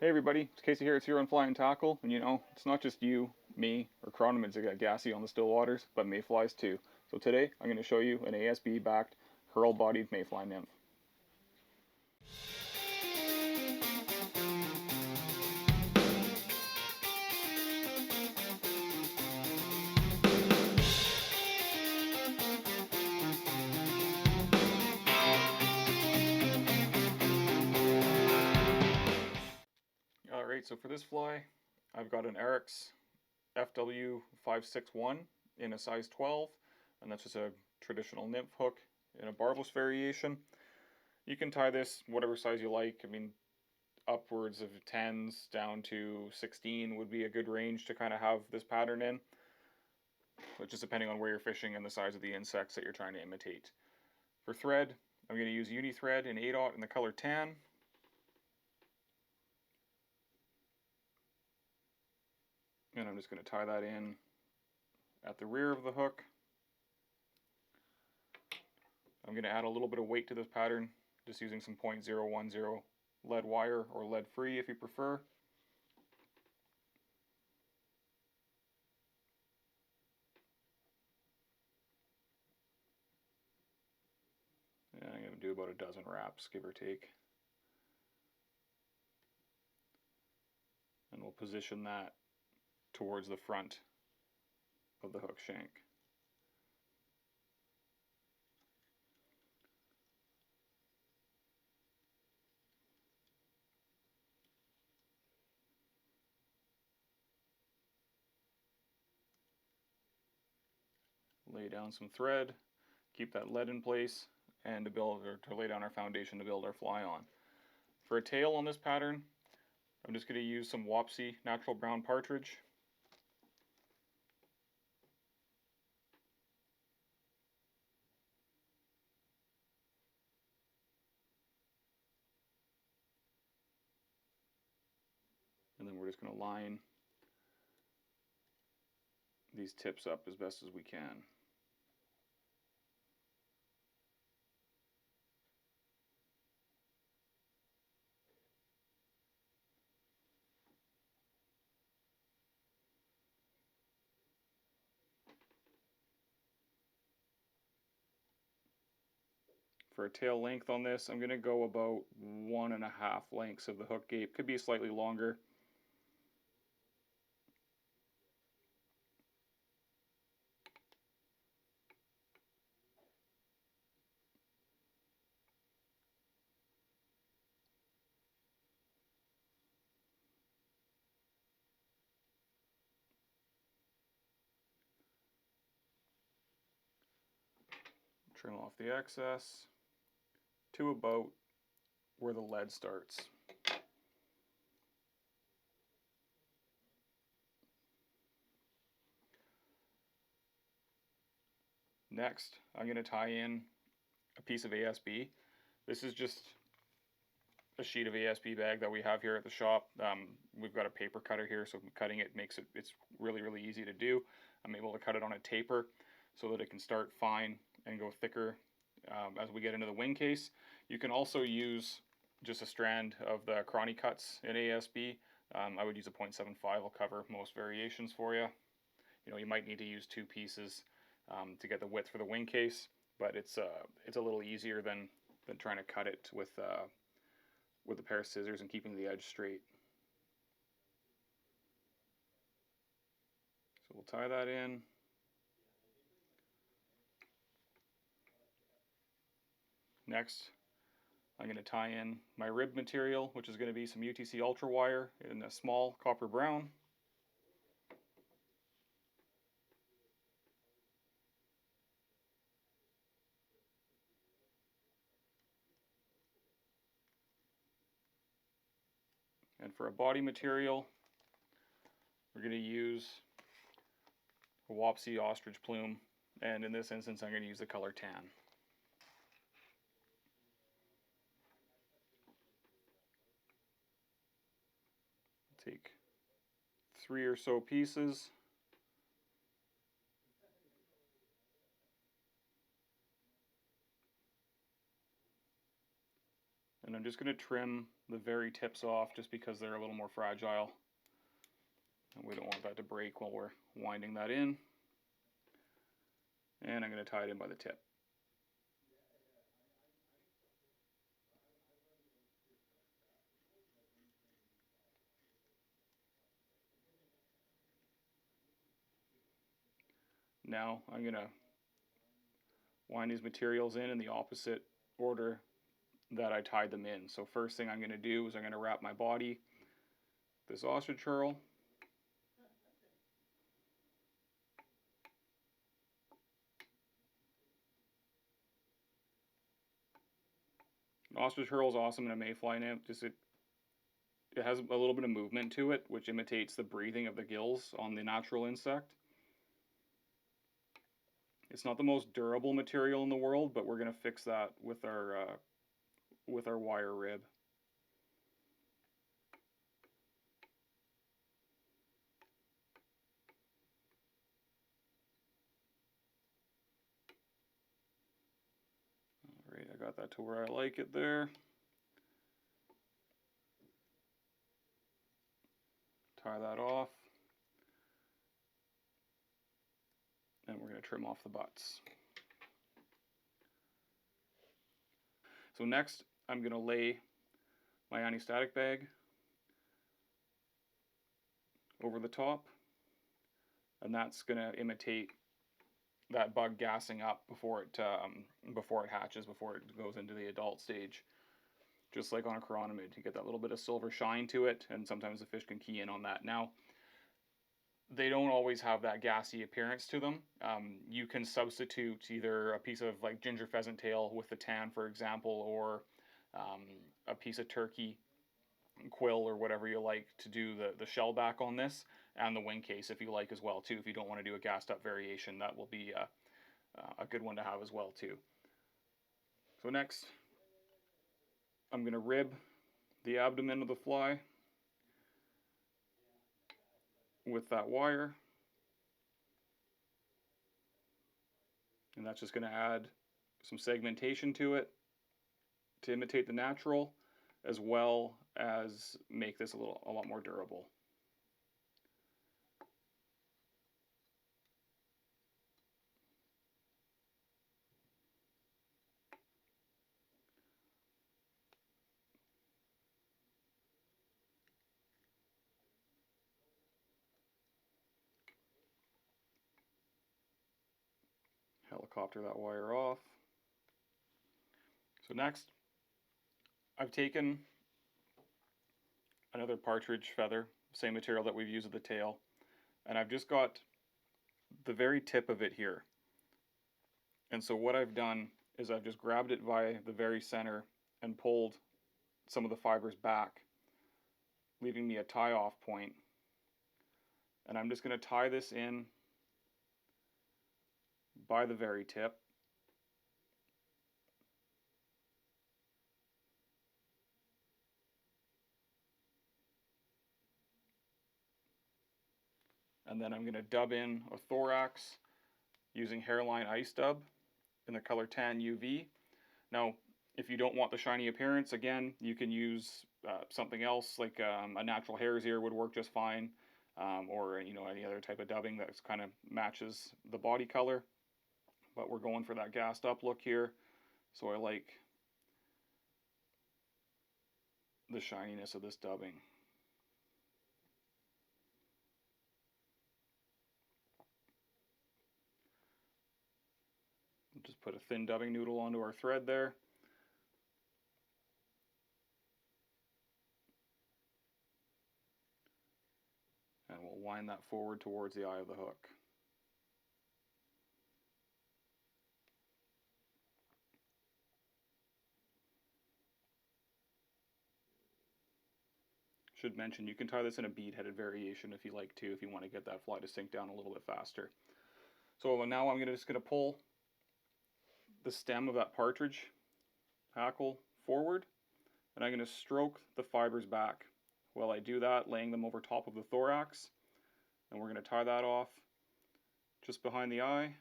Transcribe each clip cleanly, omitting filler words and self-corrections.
Hey everybody, it's Casey here. It's here on Fly and Tackle, and you know, it's not just you, me, or Chironomids that got gassy on the still waters, but Mayflies too. So today, I'm going to show you an ASB backed Herl-bodied Mayfly Nymph. Alright, so for this fly, I've got an Ahrex FW561 in a size 12, and that's just a traditional nymph hook in a barbless variation. You can tie this whatever size you like. I mean, upwards of 10s down to 16 would be a good range to kind of have this pattern in, but just depending on where you're fishing and the size of the insects that you're trying to imitate. For thread, I'm going to use Uni Thread in 8/0 in the color tan. And I'm just going to tie that in at the rear of the hook. I'm going to add a little bit of weight to this pattern, just using some .010 lead wire or lead free if you prefer. And I'm going to do about a dozen wraps, give or take. And we'll position that towards the front of the hook shank. Lay down some thread, keep that lead in place, and to lay down our foundation to build our fly on. For a tail on this pattern, I'm just going to use some Wapsi natural brown Partridge. And then we're just going to line these tips up as best as we can. For a tail length on this, I'm going to go about 1.5 lengths of the hook gape. Could be slightly longer. Trim off the excess to about where the lead starts. Next, I'm going to tie in a piece of ASB. This is just a sheet of ASB bag that we have here at the shop. We've got a paper cutter here, so cutting it it's really easy to do. I'm able to cut it on a taper so that it can start fine and go thicker as we get into the wing case. You can also use just a strand of the chrony cuts in ASB. I would use a .75. Will cover most variations for you. You know, you might need to use 2 pieces to get the width for the wing case, but it's a little easier than trying to cut it with a pair of scissors and keeping the edge straight. So we'll tie that in. Next, I'm going to tie in my rib material, which is going to be some UTC Ultra wire in a small copper brown. And for a body material, we're going to use a Wapsi Ostritch plume, and in this instance I'm going to use the color tan. Take 3 or so pieces, And I'm just going to trim the very tips off just because they're a little more fragile. And we don't want that to break while we're winding that in. And I'm going to tie it in by the tip. Now I'm going to wind these materials in the opposite order that I tied them in. So first thing I'm going to do is I'm going to wrap my body, this ostrich herl. Ostrich herl is awesome in a Mayfly Nymph. It has a little bit of movement to it, which imitates the breathing of the gills on the natural insect. It's not the most durable material in the world, but we're going to fix that with our wire rib. Alright, I got that to where I like it there. Tie that off. And we're going to trim off the butts. So next, I'm going to lay my anti-static bag over the top, and that's going to imitate that bug gassing up before it hatches, before it goes into the adult stage. Just like on a chironomid, you get that little bit of silver shine to it, and sometimes the fish can key in on that. Now, they don't always have that gassy appearance to them. You can substitute either a piece of like ginger pheasant tail with the tan, for example, or a piece of turkey quill or whatever you like to do the shell back on this, and the wing case if you like as well too. If you don't want to do a gassed up variation, that will be a good one to have as well too. So next, I'm going to rib the abdomen of the fly with that wire, and that's just going to add some segmentation to it to imitate the natural, as well as make this a lot more durable. Helicopter that wire off. So next, I've taken another partridge feather, same material that we've used at the tail, and I've just got the very tip of it here. And so what I've done is I've just grabbed it by the very center and pulled some of the fibers back, leaving me a tie-off point. And I'm just going to tie this in by the very tip. And then I'm going to dub in a thorax using Hareline Ice Dub in the color Tan UV. Now, if you don't want the shiny appearance, again, you can use something else, like a natural hare's ear would work just fine, or any other type of dubbing that kind of matches the body color. But we're going for that gassed up look here, so I like the shininess of this dubbing. Just put a thin dubbing noodle onto our thread there. And we'll wind that forward towards the eye of the hook. Should mention, you can tie this in a bead-headed variation if you like to, if you want to get that fly to sink down a little bit faster. So now I'm just going to pull the stem of that partridge hackle forward, and I'm going to stroke the fibers back. While I do that, laying them over top of the thorax, and we're going to tie that off just behind the eye.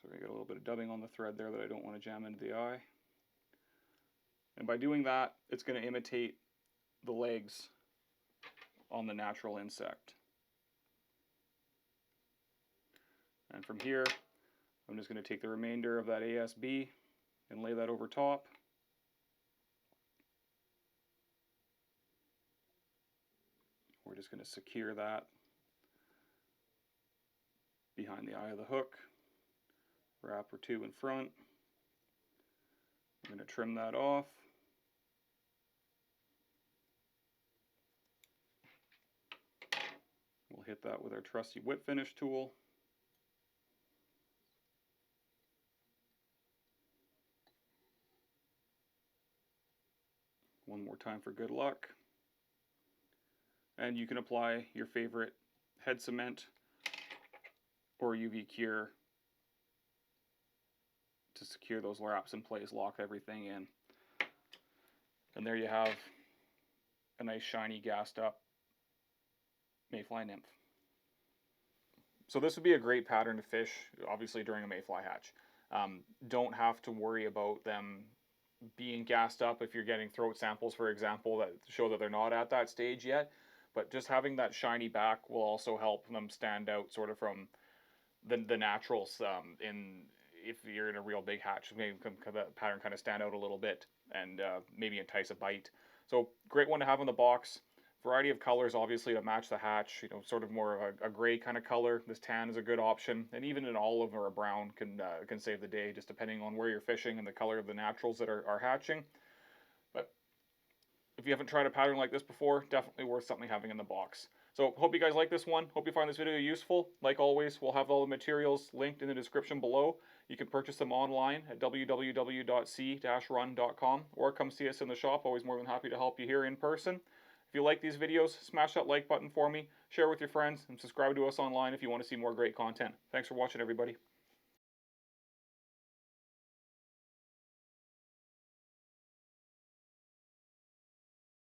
So I got a little bit of dubbing on the thread there that I don't want to jam into the eye. And by doing that, it's going to imitate the legs on the natural insect. And from here, I'm just going to take the remainder of that ASB and lay that over top. We're just going to secure that behind the eye of the hook, wrap or two in front. I'm going to trim that off. We'll hit that with our trusty whip finish tool. One more time for good luck. And you can apply your favorite head cement or UV cure to secure those wraps in place, lock everything in. And there you have a nice shiny gassed up Mayfly Nymph. So this would be a great pattern to fish, obviously during a Mayfly hatch. Don't have to worry about them being gassed up if you're getting throat samples, for example, that show that they're not at that stage yet. But just having that shiny back will also help them stand out sort of from the naturals. If you're in a real big hatch, maybe the pattern kind of stand out a little bit and maybe entice a bite. So great one to have in the box. Variety of colors, obviously, to match the hatch. You know, sort of more of a gray kind of color. This tan is a good option, and even an olive or a brown can save the day, just depending on where you're fishing and the color of the naturals that are hatching. But if you haven't tried a pattern like this before, definitely worth something having in the box. So hope you guys like this one. Hope you find this video useful. Like always, we'll have all the materials linked in the description below. You can purchase them online at www.c-run.com or come see us in the shop. Always more than happy to help you here in person. If you like these videos, smash that like button for me, share with your friends, and subscribe to us online if you want to see more great content. Thanks for watching, everybody.